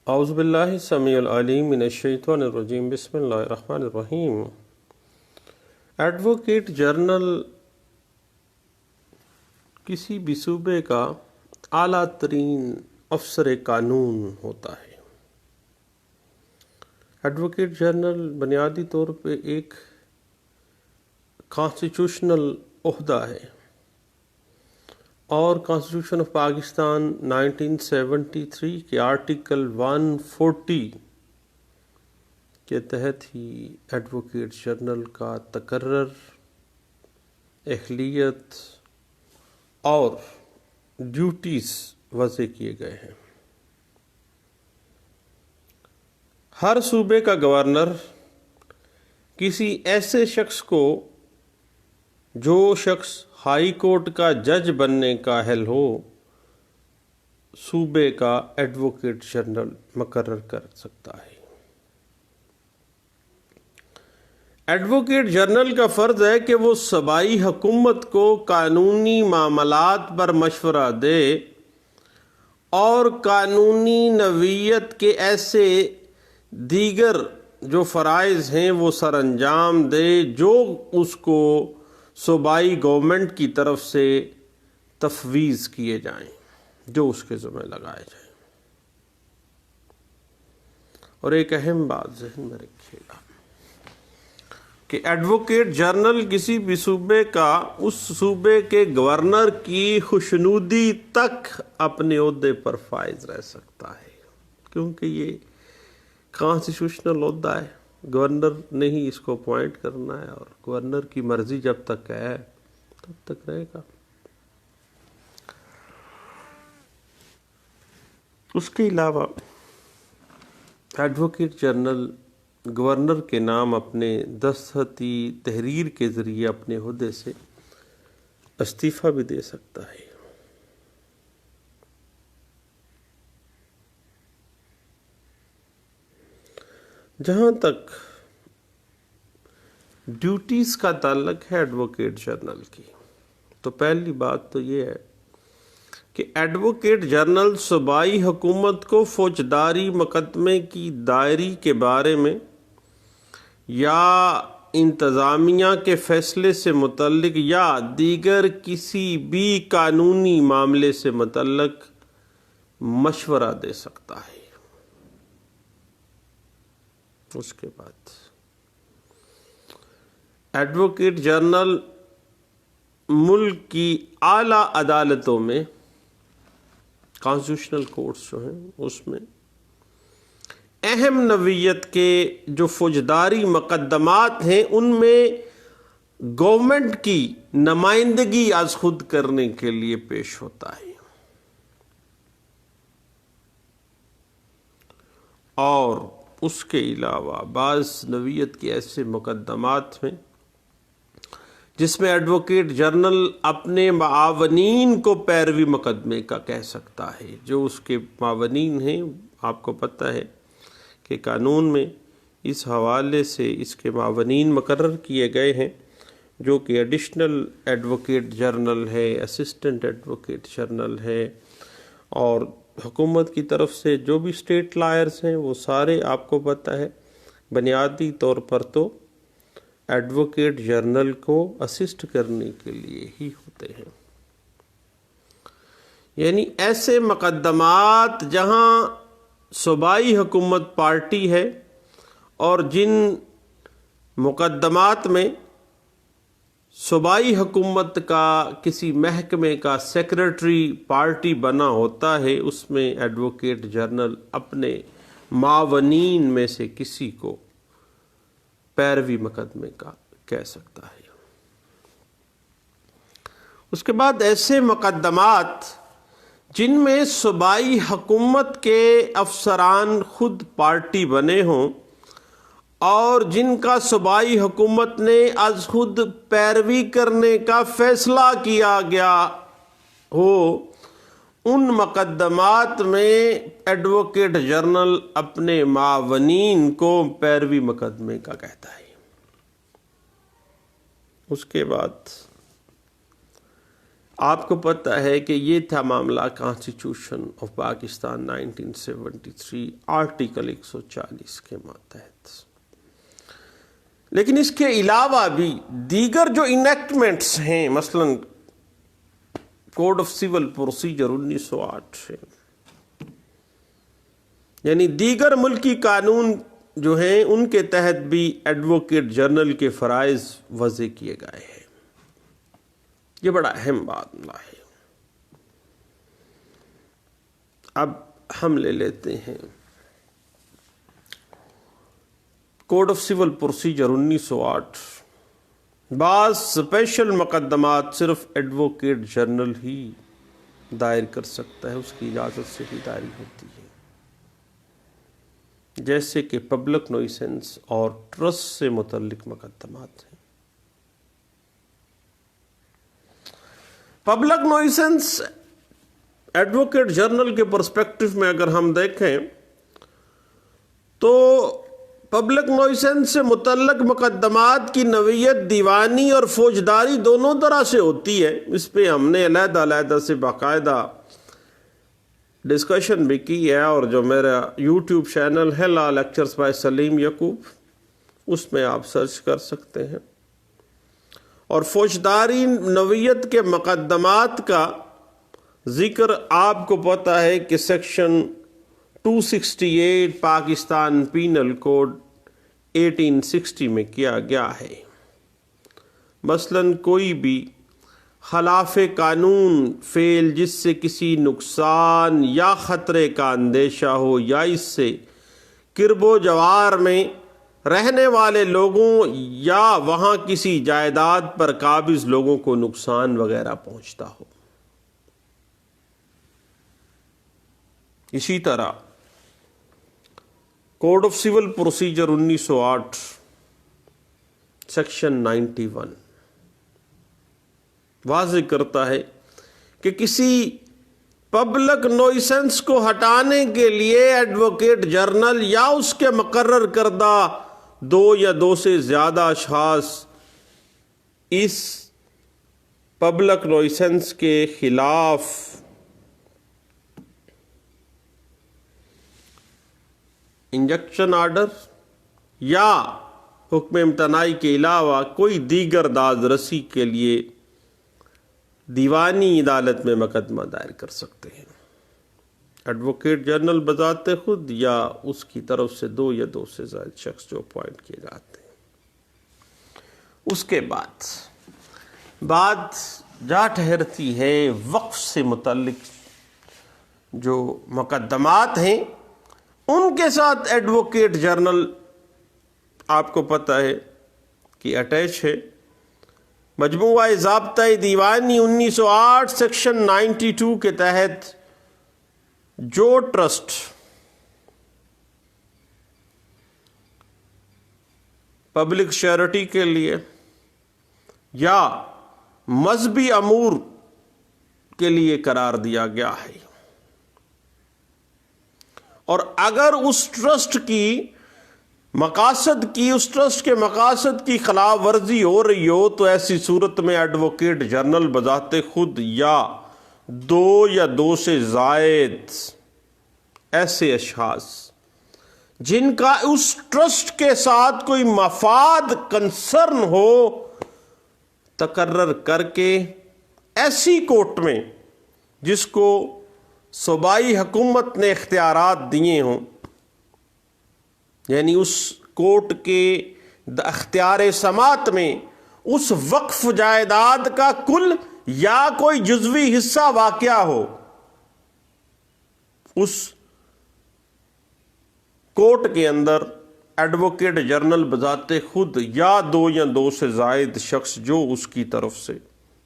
اعوذ باللہ السمیع العلیم من الشیطان الرجیم بسم اللہ الرحمن الرحیم۔ ایڈوکیٹ جنرل کسی بھی صوبے کا اعلیٰ ترین افسر قانون ہوتا ہے۔ ایڈوکیٹ جنرل بنیادی طور پہ ایک کانسٹیٹیوشنل عہدہ ہے اور کانسٹیٹیوشن آف پاکستان 1973 کے آرٹیکل 140 کے تحت ہی ایڈوکیٹ جنرل کا تقرر، اہلیت اور ڈیوٹیز وضع کیے گئے ہیں۔ ہر صوبے کا گورنر کسی ایسے شخص کو جو شخص ہائی کورٹ کا جج بننے کا اہل ہو، صوبے کا ایڈوکیٹ جنرل مقرر کر سکتا ہے۔ ایڈوکیٹ جنرل کا فرض ہے کہ وہ صوبائی حکومت کو قانونی معاملات پر مشورہ دے اور قانونی نوعیت کے ایسے دیگر جو فرائض ہیں وہ سر انجام دے جو اس کو صوبائی گورنمنٹ کی طرف سے تفویض کیے جائیں، جو اس کے ذمہ لگائے جائیں۔ اور ایک اہم بات ذہن میں رکھیے گا کہ ایڈوکیٹ جنرل کسی بھی صوبے کا اس صوبے کے گورنر کی خوشنودی تک اپنے عہدے پر فائز رہ سکتا ہے، کیونکہ یہ کانسٹیٹیوشنل عہدہ ہے۔ گورنر نے ہی اس کو اپوائنٹ کرنا ہے اور گورنر کی مرضی جب تک ہے تب تک رہے گا۔ اس کے علاوہ ایڈوکیٹ جنرل گورنر کے نام اپنے دستخطی تحریر کے ذریعے اپنے عہدے سے استعفیٰ بھی دے سکتا ہے۔ جہاں تک ڈیوٹیز کا تعلق ہے ایڈوکیٹ جنرل کی، تو پہلی بات تو یہ ہے کہ ایڈوکیٹ جنرل صوبائی حکومت کو فوجداری مقدمے کی دائری کے بارے میں یا انتظامیہ کے فیصلے سے متعلق یا دیگر کسی بھی قانونی معاملے سے متعلق مشورہ دے سکتا ہے۔ اس کے بعد ایڈوکیٹ جنرل ملک کی اعلیٰ عدالتوں میں، کانسٹیٹیوشنل کورٹس جو ہیں اس میں اہم نوعیت کے جو فوجداری مقدمات ہیں ان میں گورنمنٹ کی نمائندگی از خود کرنے کے لیے پیش ہوتا ہے، اور اس کے علاوہ بعض نوعیت کے ایسے مقدمات ہیں جس میں ایڈوکیٹ جنرل اپنے معاونین کو پیروی مقدمے کا کہہ سکتا ہے۔ جو اس کے معاونین ہیں، آپ کو پتہ ہے کہ قانون میں اس حوالے سے اس کے معاونین مقرر کیے گئے ہیں، جو کہ ایڈیشنل ایڈوکیٹ جنرل ہے، اسسٹنٹ ایڈوکیٹ جنرل ہے، اور حکومت کی طرف سے جو بھی اسٹیٹ لائرز ہیں وہ سارے آپ کو پتہ ہے بنیادی طور پر تو ایڈوکیٹ جنرل کو اسسٹ کرنے کے لیے ہی ہوتے ہیں۔ یعنی ایسے مقدمات جہاں صوبائی حکومت پارٹی ہے اور جن مقدمات میں صوبائی حکومت کا کسی محکمے کا سیکریٹری پارٹی بنا ہوتا ہے، اس میں ایڈوکیٹ جنرل اپنے معاونین میں سے کسی کو پیروی مقدمے کا کہہ سکتا ہے۔ اس کے بعد ایسے مقدمات جن میں صوبائی حکومت کے افسران خود پارٹی بنے ہوں اور جن کا صوبائی حکومت نے از خود پیروی کرنے کا فیصلہ کیا گیا ہو، ان مقدمات میں ایڈوکیٹ جنرل اپنے معاونین کو پیروی مقدمے کا کہتا ہے۔ اس کے بعد آپ کو پتہ ہے کہ یہ تھا معاملہ کانسٹیٹیوشن آف پاکستان 1973 آرٹیکل 140 کے ماتحت. لیکن اس کے علاوہ بھی دیگر جو انیکٹمنٹس ہیں، مثلا کوڈ آف سول پروسیجر 1908 ہے، یعنی دیگر ملکی قانون جو ہیں ان کے تحت بھی ایڈوکیٹ جنرل کے فرائض وضع کیے گئے ہیں. یہ بڑا اہم معاملہ ہے. اب ہم لے لیتے ہیں کوڈ آف سول پروسیجر 1908. بعض اسپیشل مقدمات صرف ایڈوکیٹ جنرل ہی دائر کر سکتا ہے، اس کی اجازت سے ہی دائر ہوتی ہے، جیسے کہ پبلک نوئسنس اور ٹرسٹ سے متعلق مقدمات ہیں. پبلک نوئسنس ایڈوکیٹ جنرل کے پرسپیکٹو میں اگر ہم دیکھیں تو پبلک نوئسنس سے متعلق مقدمات کی نوعیت دیوانی اور فوجداری دونوں طرح سے ہوتی ہے. اس پہ ہم نے علیحدہ سے باقاعدہ ڈسکشن بھی کی ہے، اور جو میرا یوٹیوب چینل ہے لا لیکچرز بائی سلیم یعقوب، اس میں آپ سرچ کر سکتے ہیں. اور فوجداری نوعیت کے مقدمات کا ذکر آپ کو پتہ ہے کہ سیکشن 268 پاکستان پینل کوڈ 1860 میں کیا گیا ہے. مثلاً کوئی بھی خلاف قانون فعل جس سے کسی نقصان یا خطرے کا اندیشہ ہو یا اس سے کرب و جوار میں رہنے والے لوگوں یا وہاں کسی جائیداد پر قابض لوگوں کو نقصان وغیرہ پہنچتا ہو. اسی طرح Code of Civil Procedure 1908 section 91 واضح کرتا ہے کہ کسی پبلک نوئسنس کو ہٹانے کے لیے ایڈوکیٹ جنرل یا اس کے مقرر کردہ دو یا دو سے زیادہ اشخاص اس پبلک نوئسنس کے خلاف انجکشن آرڈر یا حکم امتناعی کے علاوہ کوئی دیگر داد رسی کے لیے دیوانی عدالت میں مقدمہ دائر کر سکتے ہیں. ایڈوکیٹ جنرل بذات خود یا اس کی طرف سے دو یا دو سے زائد شخص جو اپوائنٹ کیے جاتے ہیں. اس کے بعد بات جا ٹھہرتی ہے وقف سے متعلق جو مقدمات ہیں ان کے ساتھ ایڈوکیٹ جنرل آپ کو پتہ ہے کہ اٹیچ ہے. مجموعہ ضابطۂ دیوانی 1908 سیکشن 92 کے تحت جو ٹرسٹ پبلک چیریٹی کے لیے یا مذہبی امور کے لیے قرار دیا گیا ہے، اور اگر اس ٹرسٹ کی مقاصد کی اس ٹرسٹ کے مقاصد کی خلاف ورزی ہو رہی ہو تو ایسی صورت میں ایڈوکیٹ جنرل بذات خود یا دو سے زائد ایسے اشخاص جن کا اس ٹرسٹ کے ساتھ کوئی مفاد کنسرن ہو تقرر کر کے ایسی کورٹ میں جس کو صوبائی حکومت نے اختیارات دیے ہوں، یعنی اس کورٹ کے اختیار سماعت میں اس وقف جائیداد کا کل یا کوئی جزوی حصہ واقع ہو، اس کورٹ کے اندر ایڈوکیٹ جنرل بذات خود یا دو سے زائد شخص جو اس کی طرف سے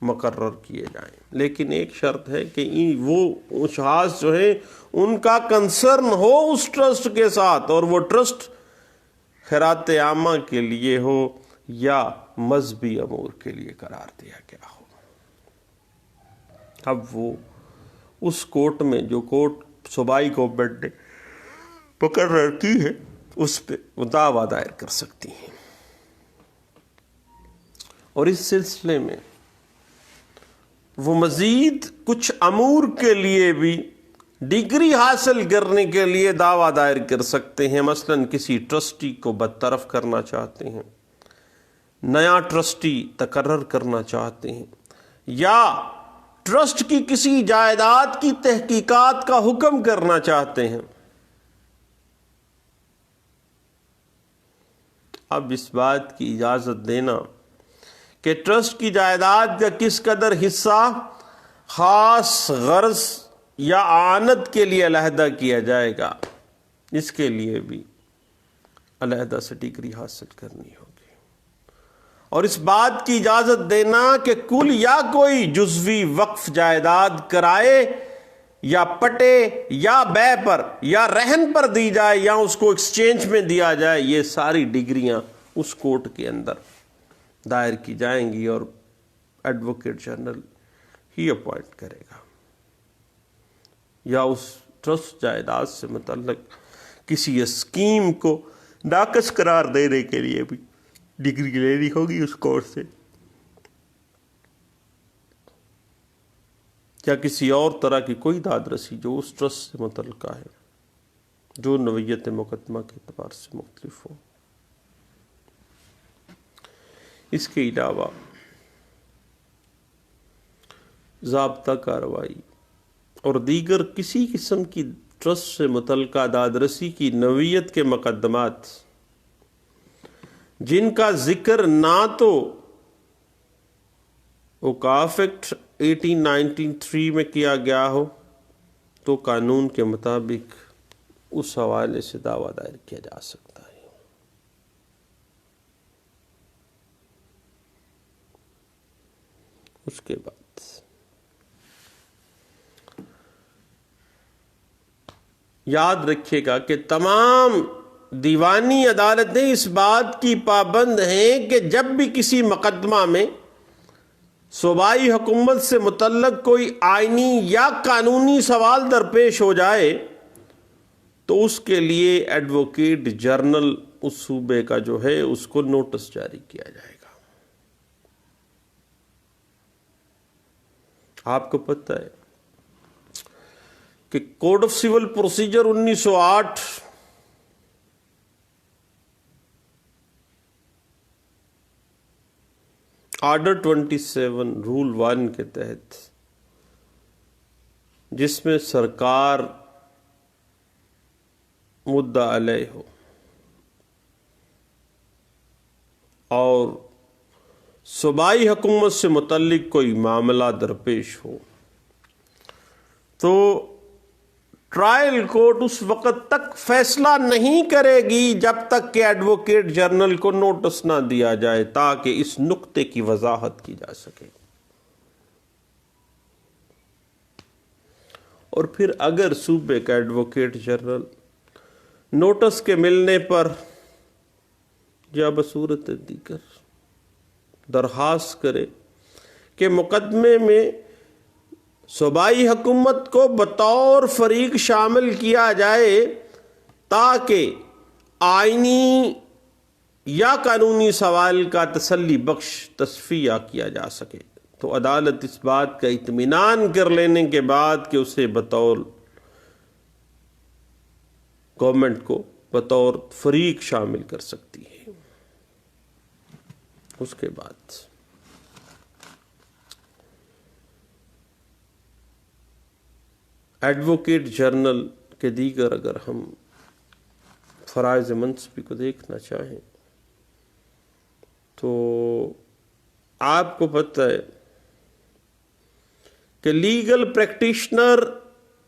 مقرر کیے جائیں. لیکن ایک شرط ہے کہ وہ اشخاص جو ہیں ان کا کنسرن ہو اس ٹرسٹ کے ساتھ، اور وہ ٹرسٹ خیرات عامہ کے لیے ہو یا مذہبی امور کے لیے قرار دیا گیا ہو. اب وہ اس کورٹ میں جو کورٹ صوبائی گورنمنٹ نے مقرر کی ہے اس پہ وہ دعویٰ دائر کر سکتی ہیں. اور اس سلسلے میں وہ مزید کچھ امور کے لیے بھی ڈگری حاصل کرنے کے لیے دعویٰ دائر کر سکتے ہیں. مثلاً کسی ٹرسٹی کو برطرف کرنا چاہتے ہیں، نیا ٹرسٹی تقرر کرنا چاہتے ہیں، یا ٹرسٹ کی کسی جائیداد کی تحقیقات کا حکم کرنا چاہتے ہیں. اب اس بات کی اجازت دینا کہ ٹرسٹ کی جائیداد کا کس قدر حصہ خاص غرض یا اعانت کے لیے علیحدہ کیا جائے گا، اس کے لیے بھی علیحدہ سے ڈگری حاصل کرنی ہوگی. اور اس بات کی اجازت دینا کہ کل یا کوئی جزوی وقف جائیداد کرائے یا پٹے یا بے پر یا رہن پر دی جائے یا اس کو ایکسچینج میں دیا جائے، یہ ساری ڈگریاں اس کورٹ کے اندر دائر کی جائیں گی اور ایڈوکیٹ جنرل ہی اپوائنٹ کرے گا. یا اس ٹرسٹ جائیداد سے متعلق کسی اسکیم کو ناقص قرار دینے کے لیے بھی ڈگری لینی ہوگی اس کورٹ سے، یا کسی اور طرح کی کوئی داد رسی جو اس ٹرسٹ سے متعلقہ ہے، جو نوعیت مقدمہ کے اعتبار سے مختلف ہو. اس کے علاوہ ضابطہ کارروائی اور دیگر کسی قسم کی ٹرسٹ سے متعلقہ داد رسی کی نوعیت کے مقدمات جن کا ذکر نہ تو اوقاف ایکٹ 1893 میں کیا گیا ہو تو قانون کے مطابق اس حوالے سے دعویٰ دائر کیا جا سکتا ہے. اس کے بعد یاد رکھیے گا کہ تمام دیوانی عدالتیں اس بات کی پابند ہیں کہ جب بھی کسی مقدمہ میں صوبائی حکومت سے متعلق کوئی آئینی یا قانونی سوال درپیش ہو جائے تو اس کے لیے ایڈوکیٹ جنرل اس صوبے کا جو ہے اس کو نوٹس جاری کیا جائے گا. آپ کو پتہ ہے کہ Code of Civil Procedure 1908 order 27 rule 1 کے تحت، جس میں سرکار مدعا علیہ ہو اور صوبائی حکومت سے متعلق کوئی معاملہ درپیش ہو، تو ٹرائل کورٹ اس وقت تک فیصلہ نہیں کرے گی جب تک کہ ایڈوکیٹ جنرل کو نوٹس نہ دیا جائے، تاکہ اس نقطے کی وضاحت کی جا سکے. اور پھر اگر صوبے کا ایڈوکیٹ جنرل نوٹس کے ملنے پر یا بصورت دیگر درخواست کرے کہ مقدمے میں صوبائی حکومت کو بطور فریق شامل کیا جائے تاکہ آئینی یا قانونی سوال کا تسلی بخش تصفیہ کیا جا سکے، تو عدالت اس بات کا اطمینان کر لینے کے بعد کہ اسے بطور گورنمنٹ کو بطور فریق شامل کر سکتی ہے. اس کے بعد ایڈوکیٹ جنرل کے دیگر اگر ہم فرائض منصبی کو دیکھنا چاہیں تو آپ کو پتہ ہے کہ legal practitioner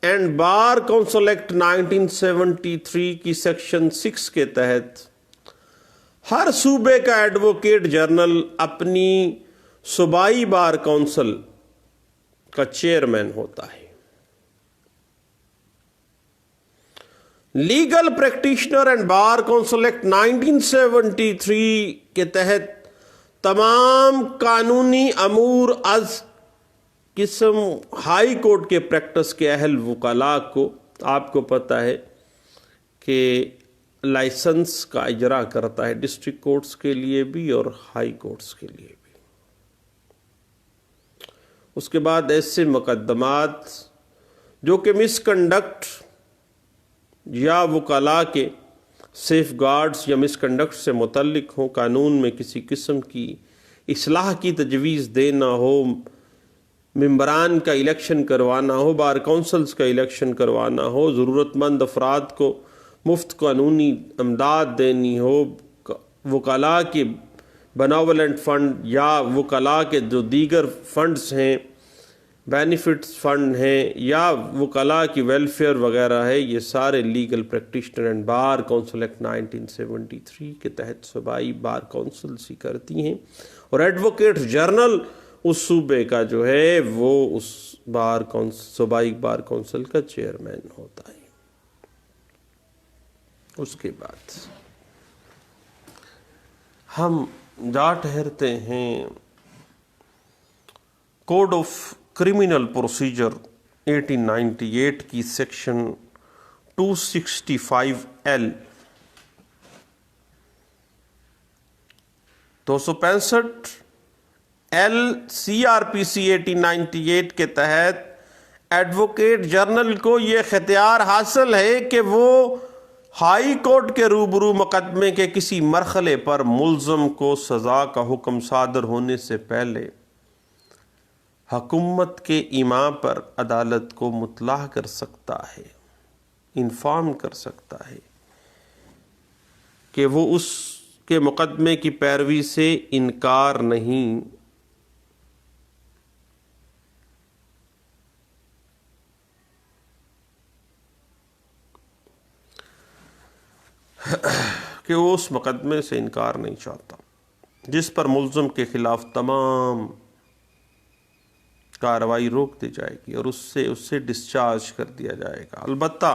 and bar council act 1973 کی سیکشن 6 کے تحت ہر صوبے کا ایڈوکیٹ جنرل اپنی صوبائی بار کونسل کا چیئرمین ہوتا ہے. Legal practitioner and bar council act 1973 کے تحت تمام قانونی امور از قسم ہائی کورٹ کے پریکٹس کے اہل وکلاء کو، آپ کو پتہ ہے کہ لائسنس کا اجرا کرتا ہے ڈسٹرکٹ کورٹس کے لیے بھی اور ہائی کورٹس کے لیے بھی. اس کے بعد ایسے مقدمات جو کہ مس کنڈکٹ یا وکلاء کے سیف گارڈز یا مس کنڈکٹ سے متعلق ہوں، قانون میں کسی قسم کی اصلاح کی تجویز دینا ہو، ممبران کا الیکشن کروانا ہو، بار کونسلز کا الیکشن کروانا ہو، ضرورت مند افراد کو مفت قانونی امداد دینی ہو، وکلاء کے بناولنٹ فنڈ یا وکلاء کے جو دیگر فنڈز ہیں، بینیفٹس فنڈ ہیں یا وکلاء کی ویلفیئر وغیرہ ہے، یہ سارے legal practitioner and bar council act 1973 کے تحت صوبائی بار کونسلز ہی کرتی ہیں، اور ایڈوکیٹ جنرل اس صوبے کا جو ہے وہ اس صوبائی بار کونسل کا چیئرمین ہوتا ہے۔ اس کے بعد ہم جا ٹھہرتے ہیں کوڈ آف کرمنل پروسیجر 1898 کی سیکشن 265L 265 L CRPC 1898 کے تحت ایڈوکیٹ جنرل کو یہ اختیار حاصل ہے کہ وہ ہائی کورٹ کے روبرو مقدمے کے کسی مرحلے پر ملزم کو سزا کا حکم صادر ہونے سے پہلے حکومت کے ایما پر عدالت کو مطلع کر سکتا ہے، انفارم کر سکتا ہے کہ وہ اس کے مقدمے کی پیروی سے انکار نہیں کہ وہ اس مقدمے سے انکار نہیں چاہتا جس پر ملزم کے خلاف تمام کارروائی روک دی جائے گی اور اس سے ڈسچارج کر دیا جائے گا۔ البتہ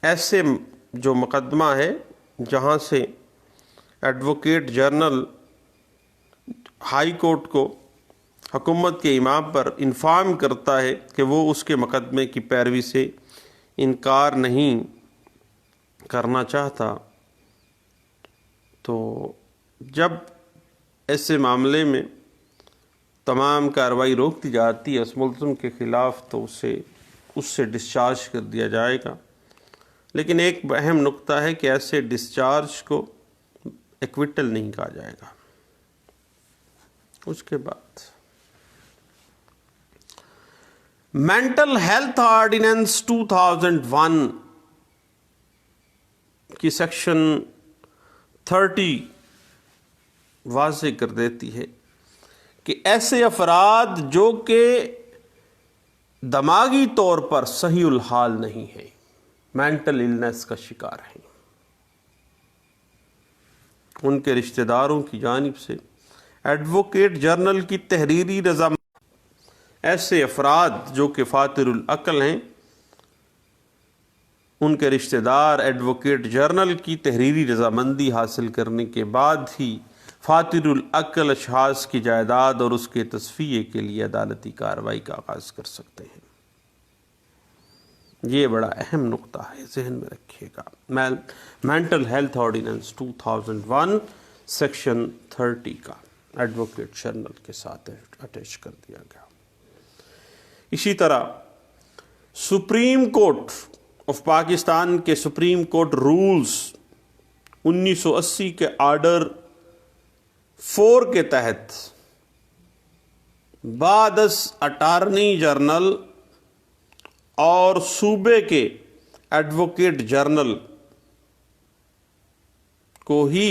ایسے جو مقدمہ ہے جہاں سے ایڈوکیٹ جنرل ہائی کورٹ کو حکومت کے امام پر انفارم کرتا ہے کہ وہ اس کے مقدمے کی پیروی سے انکار نہیں کرنا چاہتا، تو جب ایسے معاملے میں تمام کارروائی روک دی جاتی ہے اس ملزم کے خلاف تو اس سے ڈسچارج کر دیا جائے گا۔ لیکن ایک اہم نقطہ ہے کہ ایسے ڈسچارج کو ایکویٹل نہیں کہا جائے گا۔ اس کے بعد مینٹل ہیلتھ آرڈیننس 2001 کی سیکشن 30 واضح کر دیتی ہے کہ ایسے افراد جو کہ دماغی طور پر صحیح الحال نہیں ہیں، مینٹل النس کا شکار ہیں، ان کے رشتہ داروں کی جانب سے ایڈوکیٹ جنرل کی تحریری رضامندی، ایسے افراد جو کہ فاطر العقل ہیں ان کے رشتہ دار ایڈوکیٹ جنرل کی تحریری رضامندی حاصل کرنے کے بعد ہی فاطر العقل اشخاص کی جائیداد اور اس کے تصفیے کے لیے عدالتی کارروائی کا آغاز کر سکتے ہیں۔ یہ بڑا اہم نقطہ ہے، ذہن میں رکھیے گا۔ مینٹل ہیلتھ آرڈیننس 2001 سیکشن 30 کا ایڈوکیٹ جنرل کے ساتھ اٹیچ کر دیا گیا۔ اسی طرح سپریم کورٹ آف پاکستان کے سپریم کورٹ رولز 1980 کے آرڈر 4 کے تحت بعد از اٹارنی جنرل اور صوبے کے ایڈوکیٹ جنرل کو ہی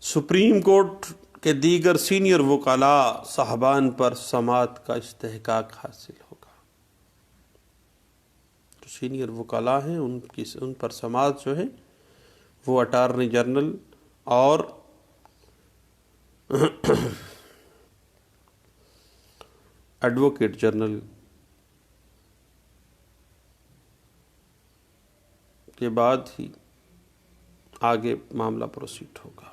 سپریم کورٹ کے دیگر سینئر وکلاء صاحبان پر سماعت کا استحقاق حاصل ہوگا۔ جو سینئر وکلاء ہیں ان پر سماعت جو ہے وہ اٹارنی جنرل اور ایڈوکیٹ جنرل کے بعد ہی آگے معاملہ پروسیڈ ہوگا۔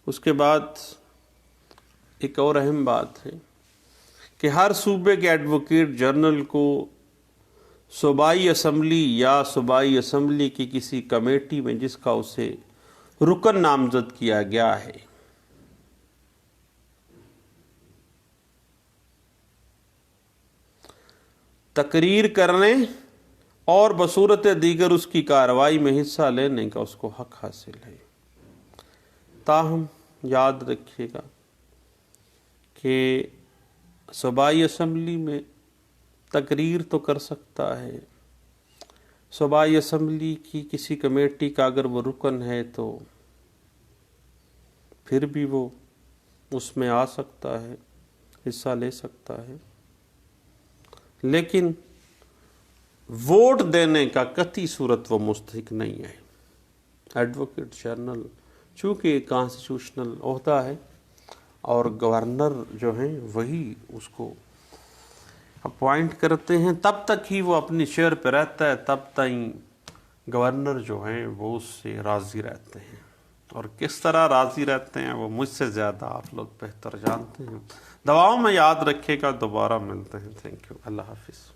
اس کے بعد ایک اور اہم بات ہے کہ ہر صوبے کے ایڈوکیٹ جنرل کو صوبائی اسمبلی یا صوبائی اسمبلی کی کسی کمیٹی میں جس کا اسے رکن نامزد کیا گیا ہے تقریر کرنے اور بصورت دیگر اس کی کارروائی میں حصہ لینے کا اس کو حق حاصل ہے۔ تاہم یاد رکھیے گا کہ صوبائی اسمبلی میں تقریر تو کر سکتا ہے، صوبائی اسمبلی کی کسی کمیٹی کا اگر وہ رکن ہے تو پھر بھی وہ اس میں آ سکتا ہے، حصہ لے سکتا ہے، لیکن ووٹ دینے کا قطعی صورت وہ مستحق نہیں ہے۔ ایڈوکیٹ جنرل چونکہ کانسٹیٹیوشنل عہدہ ہے اور گورنر جو ہیں وہی اس کو اپوائنٹ کرتے ہیں، تب تک ہی وہ اپنی چیئر پہ رہتا ہے، تب تک گورنر جو ہیں وہ اس سے راضی رہتے ہیں، اور کس طرح راضی رہتے ہیں وہ مجھ سے زیادہ آپ لوگ بہتر جانتے ہیں۔ دعاؤں میں یاد رکھے گا، دوبارہ ملتے ہیں۔ تھینک یو، اللہ حافظ۔